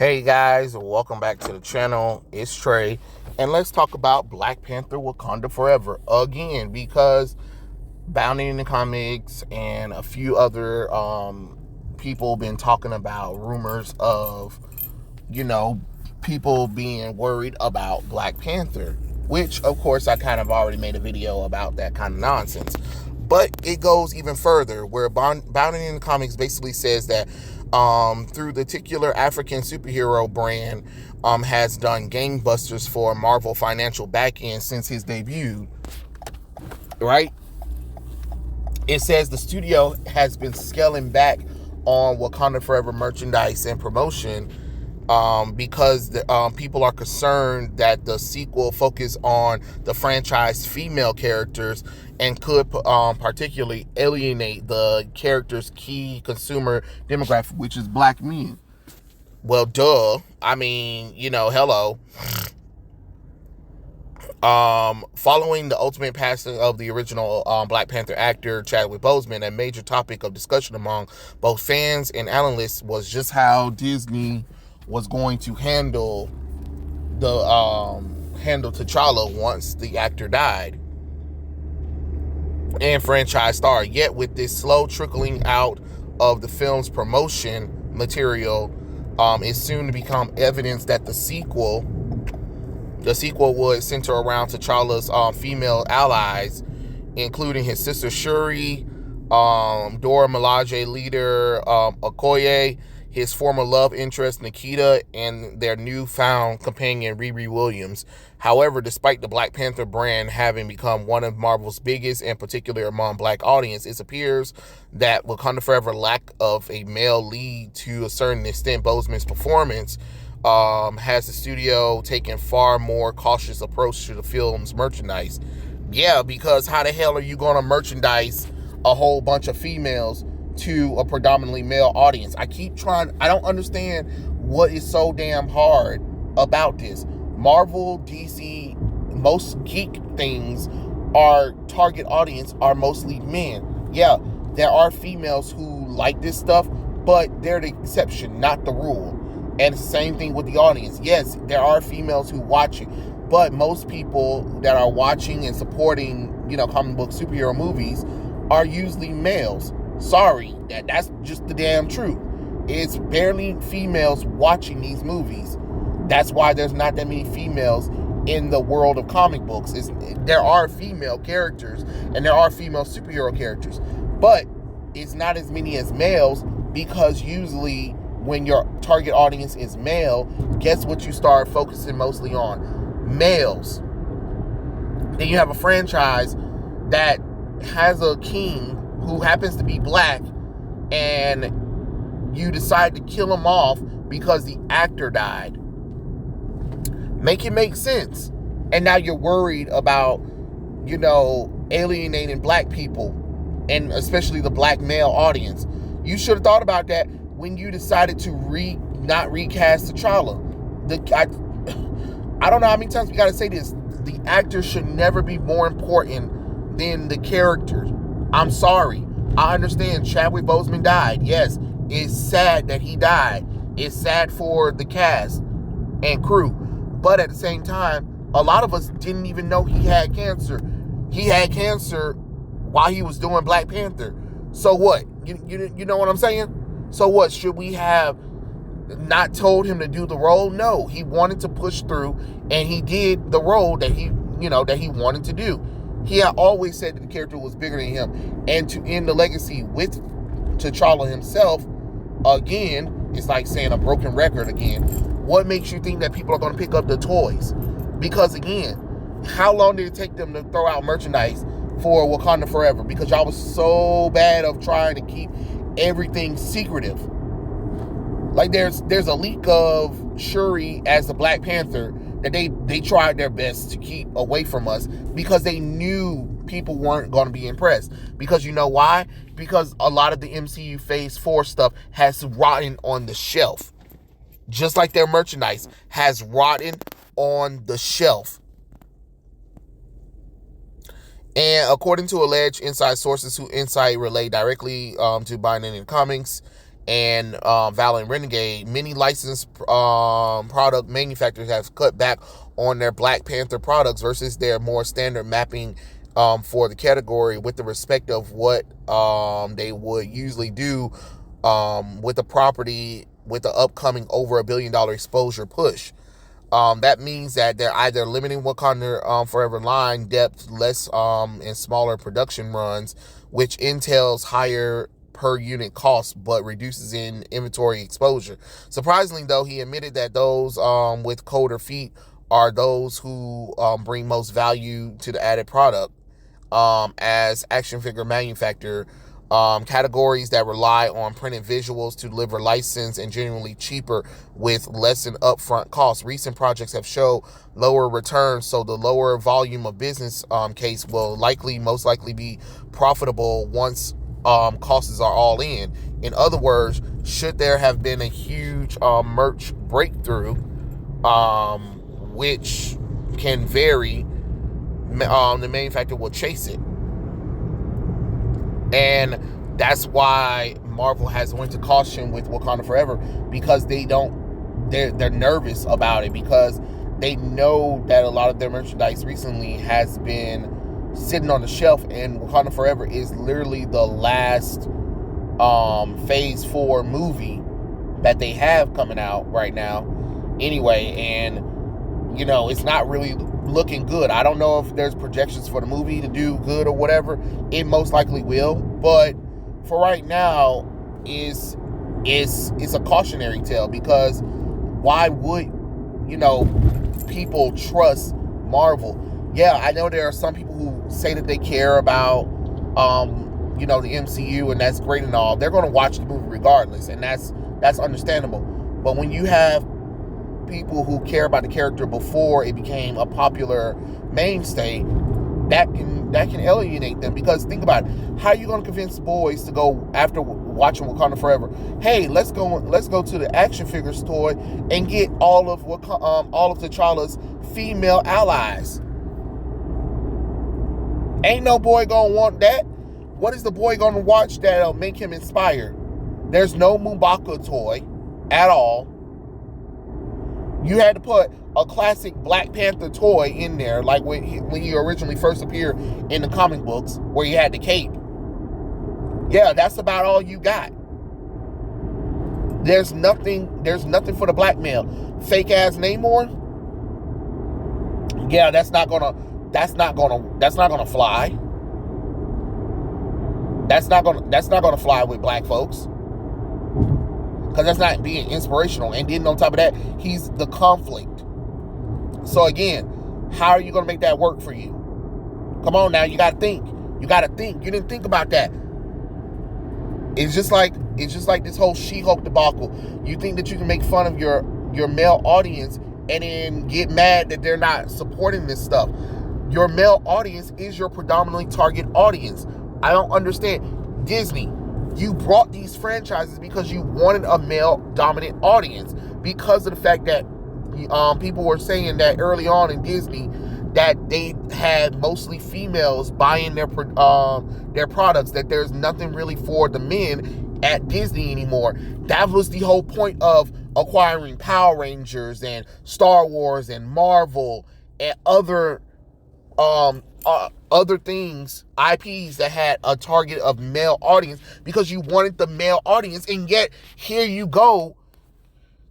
Hey guys, welcome back to the channel. It's Trey, and let's talk about Black Panther Wakanda Forever again, because Bounding in the Comics and a few other people been talking about rumors of, people being worried about Black Panther, which of course I kind of already made a video about that kind of nonsense. But it goes even further, where Bounding in the Comics basically says that through the titular African superhero brand has done gangbusters for Marvel financial backend since his debut, right? It says the studio has been scaling back on Wakanda Forever merchandise and promotion because people are concerned that the sequel focus on the franchise female characters and could particularly alienate the character's key consumer demographic, which is black men. Well, duh. I mean, hello. Following the ultimate passing of the original Black Panther actor Chadwick Boseman, a major topic of discussion among both fans and analysts was just how Disney was going to handle T'Challa once the actor died and franchise star. Yet with this slow trickling out of the film's promotion material, is soon to become evidence that the sequel would center around T'Challa's female allies, including his sister Shuri, Dora Milaje leader Okoye, his former love interest Nikita, and their newfound companion Riri Williams. However, despite the Black Panther brand having become one of Marvel's biggest, and particularly among black audience, it appears that Wakanda Forever lack of a male lead to a certain extent Boseman's performance has the studio taken far more cautious approach to the film's merchandise. Yeah, because how the hell are you going to merchandise a whole bunch of females to a predominantly male audience? I don't understand what is so damn hard about this. Marvel, DC, most geek things, our target audience are mostly men. Yeah, there are females who like this stuff, but they're the exception, not the rule. And it's the same thing with the audience. Yes, there are females who watch it, but most people that are watching and supporting, comic book superhero movies are usually males. Sorry, that's just the damn truth. It's barely females watching these movies. That's why there's not that many females in the world of comic books. There are female characters and there are female superhero characters, but it's not as many as males, because usually when your target audience is male, guess what you start focusing mostly on? Males. Then you have a franchise that has a king who happens to be black, and you decide to kill him off because the actor died. Make it make sense. And now you're worried about, alienating black people, and especially the black male audience. You should have thought about that when you decided to not recast T'Challa. I don't know how many times we got to say this. The actor should never be more important than the character. I'm sorry. I understand Chadwick Boseman died. Yes, it's sad that he died. It's sad for the cast and crew. But at the same time, a lot of us didn't even know he had cancer. He had cancer while he was doing Black Panther. So what? You know what I'm saying? So what? Should we have not told him to do the role? No, he wanted to push through, and he did the role that he wanted to do. He had always said that the character was bigger than him, and to end the legacy with T'Challa himself, again, it's like saying a broken record again. What makes you think that people are going to pick up the toys? Because again, how long did it take them to throw out merchandise for Wakanda Forever? Because y'all was so bad of trying to keep everything secretive. Like there's a leak of Shuri as the Black Panther that they tried their best to keep away from us, because they knew people weren't going to be impressed. Because you know why? Because a lot of the MCU Phase 4 stuff has rotten on the shelf. Just like their merchandise has rotten on the shelf. And according to alleged inside sources who insight relay directly to Bounding in Comics, and Valiant Renegade, many licensed product manufacturers have cut back on their Black Panther products versus their more standard mapping for the category with the respect of what they would usually do with the property with the upcoming over $1 billion exposure push. That means that they're either limiting Wakanda Forever line depth, less and smaller production runs, which entails higher per unit cost but reduces in inventory exposure. Surprisingly, though, he admitted that those with colder feet are those who bring most value to the added product. As action figure manufacturer, categories that rely on printed visuals to deliver licensed and genuinely cheaper with less than upfront costs. Recent projects have showed lower returns, so the lower volume of business case will most likely be profitable once costs are all in. In other words, should there have been a huge merch breakthrough, which can vary, the manufacturer will chase it. And that's why Marvel has went to caution with Wakanda Forever, because they're nervous about it, because they know that a lot of their merchandise recently has been sitting on the shelf, and Wakanda Forever is literally the last phase 4 movie that they have coming out right now anyway, and it's not really looking good. I don't know if there's projections for the movie to do good or whatever. It most likely will, but for right now, it's a cautionary tale, because why would people trust Marvel? Yeah, I know there are some people who say that they care about the MCU, and that's great and all. They're going to watch the movie regardless, and that's understandable. But when you have people who care about the character before it became a popular mainstay, that can alienate them. Because think about it, how are you going to convince boys to go after watching Wakanda Forever? Hey, let's go to the action figure store and get all of T'Challa's female allies. Ain't no boy gonna want that. What is the boy gonna watch that'll make him inspired? There's no M'Baku toy at all. You had to put a classic Black Panther toy in there, like when he originally first appeared in the comic books, where he had the cape. Yeah, that's about all you got. There's nothing for the black male. Fake ass Namor. Yeah, that's not gonna fly. That's not gonna fly with black folks, because that's not being inspirational. And then on top of that, he's the conflict. So again, how are you gonna make that work for you? Come on now, you gotta think. You didn't think about that. It's just like this whole She-Hulk debacle. You think that you can make fun of your male audience and then get mad that they're not supporting this stuff. Your male audience is your predominantly target audience. I don't understand. Disney, you brought these franchises because you wanted a male-dominant audience, because of the fact that people were saying that early on in Disney that they had mostly females buying their products, that there's nothing really for the men at Disney anymore. That was the whole point of acquiring Power Rangers and Star Wars and Marvel and other things, IPs that had a target of male audience, because you wanted the male audience. And yet here you go,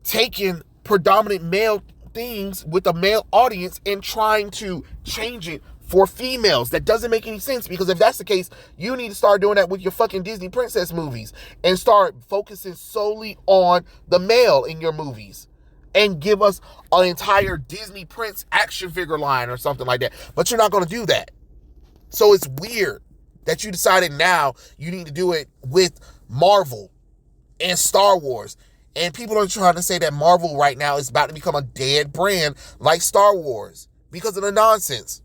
taking predominant male things with a male audience and trying to change it for females. That doesn't make any sense, because if that's the case, you need to start doing that with your fucking Disney princess movies and start focusing solely on the male in your movies, and give us an entire Disney Prince action figure line or something like that. But you're not going to do that. So it's weird that you decided now you need to do it with Marvel and Star Wars. And people are trying to say that Marvel right now is about to become a dead brand like Star Wars because of the nonsense.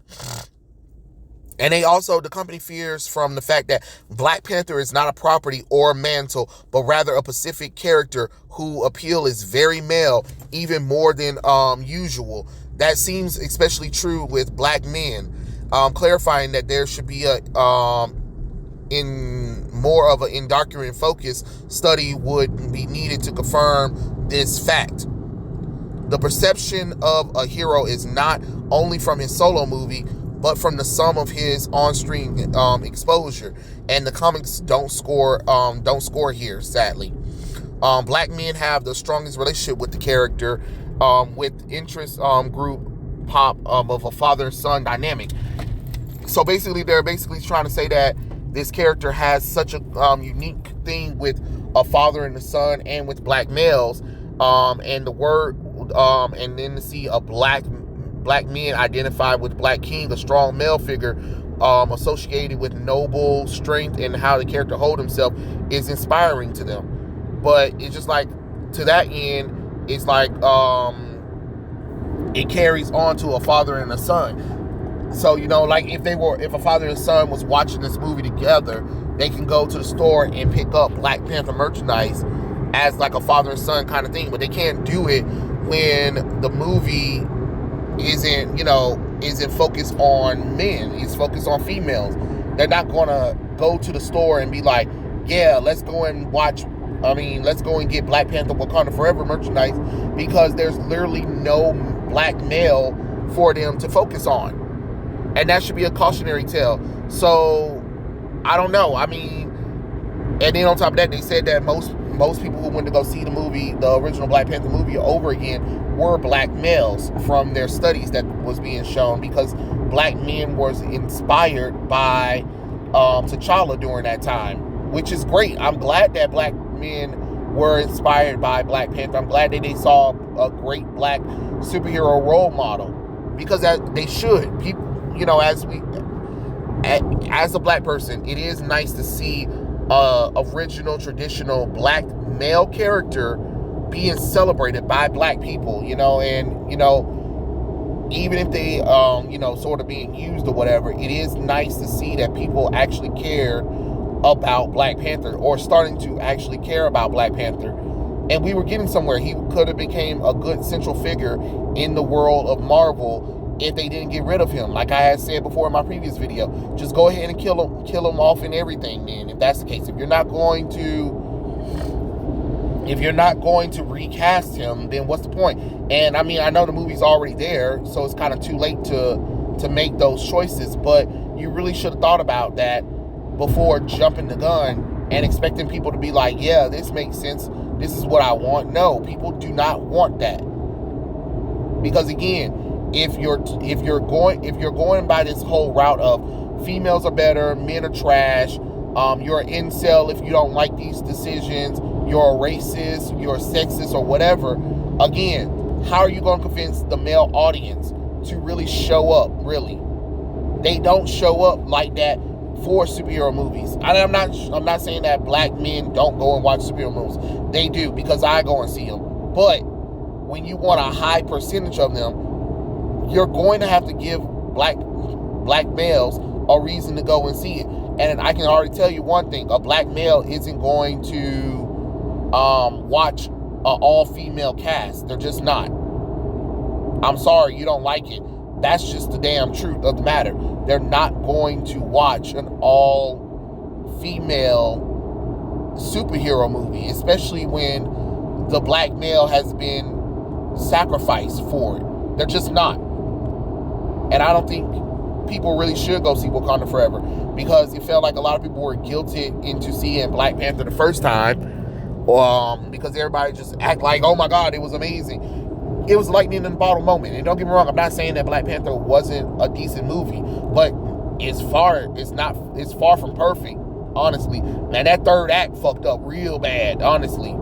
And the company fears from the fact that Black Panther is not a property or a mantle, but rather a Pacific character whose appeal is very male, even more than usual. That seems especially true with black men, clarifying that there should be in more of an indoctrination focused study would be needed to confirm this fact. The perception of a hero is not only from his solo movie, but from the sum of his on-screen exposure. And the comics don't score here, sadly. Black men have the strongest relationship with the character, with interest group pop of a father and son dynamic. So basically, they're basically trying to say that this character has such a unique thing with a father and a son, and with black males, and the word, and then to see a black men identified with Black King, a strong male figure, associated with noble strength and how the character hold himself, is inspiring to them. But it's just like, to that end, it's like it carries on to a father and a son. So, like if a father and son was watching this movie together, they can go to the store and pick up Black Panther merchandise as like a father and son kind of thing. But they can't do it when the movie isn't focused on men. It's focused on females. They're not gonna go to the store and be like, yeah, let's go and get Black Panther Wakanda Forever merchandise, because there's literally no black male for them to focus on. And that should be a cautionary tale. So I don't know. And then on top of that, they said that most people who went to go see the movie, the original Black Panther movie over again, were black males from their studies that was being shown, because black men was inspired by T'Challa during that time, which is great. I'm glad that black men were inspired by Black Panther. I'm glad that they saw a great black superhero role model, because they should. People, as a black person, it is nice to see original, traditional black male character being celebrated by black people, and even if they sort of being used or whatever, it is nice to see that people actually cared about Black Panther, or starting to actually care about Black Panther. And we were getting somewhere. He could have became a good central figure in the world of Marvel if they didn't get rid of him. Like I had said before in my previous video, just go ahead and kill him off and everything, then, if that's the case. If you're not going to recast him, then what's the point? And I know the movie's already there, so it's kind of too late to make those choices, but you really should have thought about that before jumping the gun and expecting people to be like, yeah, this makes sense, this is what I want. No, people do not want that. Because again, if you're going by this whole route of females are better, men are trash, you're an incel if you don't like these decisions, you're a racist, you're a sexist, or whatever, again, how are you going to convince the male audience to really show up? Really, they don't show up like that for superhero movies. I'm not saying that black men don't go and watch superhero movies. They do, because I go and see them. But when you want a high percentage of them, you're going to have to give black males a reason to go and see it. And I can already tell you one thing: a black male isn't going to watch an all-female cast. They're just not. I'm sorry, you don't like it. That's just the damn truth of the matter. They're not going to watch an all-female superhero movie, especially when the black male has been sacrificed for it. They're just not. And I don't think people really should go see Wakanda Forever, because it felt like a lot of people were guilted into seeing Black Panther the first time, because everybody just act like, oh my God, it was amazing. It was lightning in the bottle moment. And don't get me wrong, I'm not saying that Black Panther wasn't a decent movie, but it's far from perfect, honestly. Man, that third act fucked up real bad, honestly.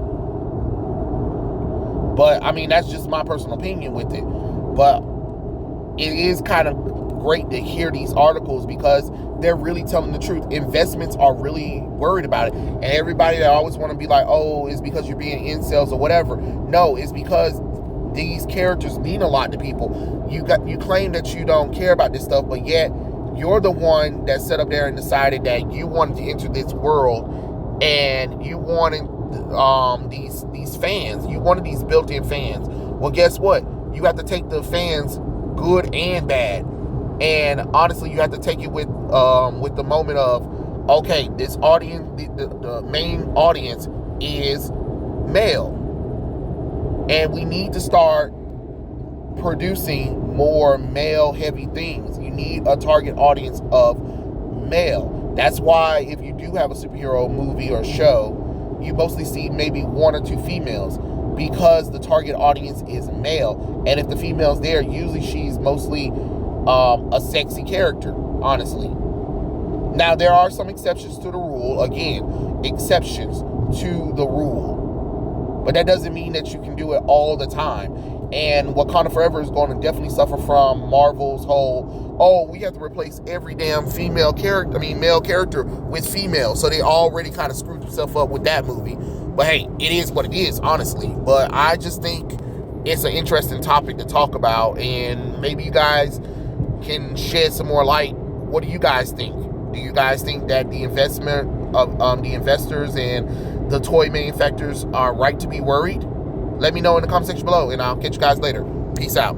But that's just my personal opinion with it. But it is kind of great to hear these articles, because they're really telling the truth. Investments are really worried about it, and everybody that always want to be like, oh, it's because you're being incels or whatever. No, it's because these characters mean a lot to people. You claim that you don't care about this stuff, but yet you're the one that sat up there and decided that you wanted to enter this world, and you wanted these fans. You wanted these built-in fans. Well, guess what? You have to take the fans, good and bad. And honestly, you have to take it with the moment of, okay, this audience, the main audience is male, and we need to start producing more male heavy things. You need a target audience of male. That's why if you do have a superhero movie or show, you mostly see maybe one or two females, because the target audience is male. And if the female's there, usually she's mostly a sexy character, honestly. Now, there are some exceptions to the rule. Again, exceptions to the rule. But that doesn't mean that you can do it all the time. And Wakanda Forever is going to definitely suffer from Marvel's whole, oh, we have to replace every damn male character with female. So they already kind of screwed themselves up with that movie. But hey, it is what it is, honestly. But I just think it's an interesting topic to talk about. And maybe you guys can shed some more light. What do you guys think? Do you guys think that the investment of the investors and the toy manufacturers are right to be worried? Let me know in the comment section below, and I'll catch you guys later. Peace out.